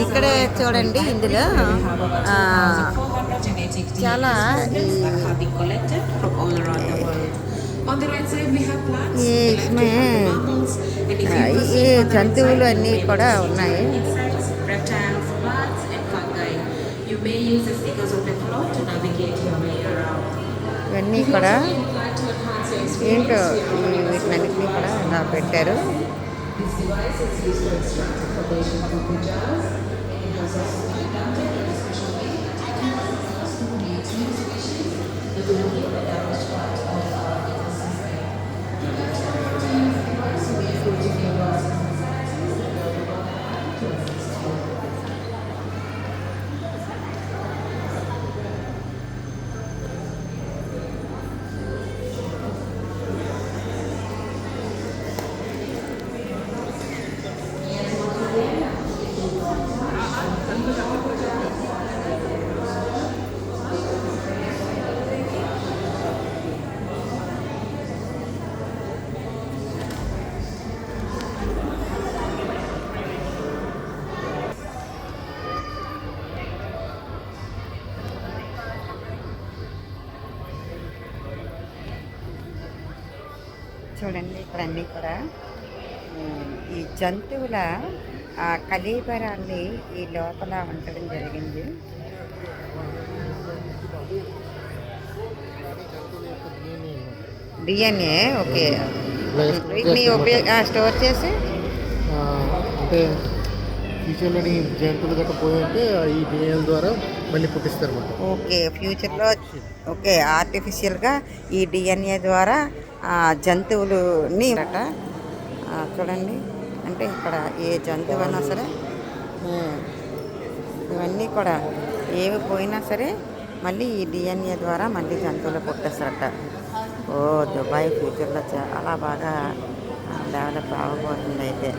ఇక్కడ చూడండి ఇందులో చాలా ఈ జంతువులు అన్నీ కూడా ఉన్నాయి. ఇవన్నీ కూడా ఏంటో వీటినన్నింటినీ కూడా ఇలా పెట్టారు. చూడండి ఇక్కడ అన్నీ కూడా ఈ జంతువుల కళేబరాన్ని ఈ లోపల ఉంచడం జరిగింది. DNA okay. వీటిని స్టోర్ చేసి అంటే ఫ్యూచర్లోని జంతువులు గట్రా పోయి ఉంటే ఈ డిఎన్ఏల ద్వారా మళ్ళీ పుట్టిస్తారు అన్నమాట. ఓకే ఫ్యూచర్లో ఓకే ఆర్టిఫిషియల్గా ఈ డిఎన్ఏ ద్వారా జంతువులని చూడండి. అంటే ఇక్కడ ఏ జంతువు అయినా సరే ఇవన్నీ కూడా ఏవి పోయినా సరే మళ్ళీ ఈ డిఎన్ఏ ద్వారా మళ్ళీ జంతువులు పుట్టేస్తారట. దుబాయ్ ఫ్యూచర్లో చాలా బాగా డెవలప్ అవ్వబోతుంది అయితే.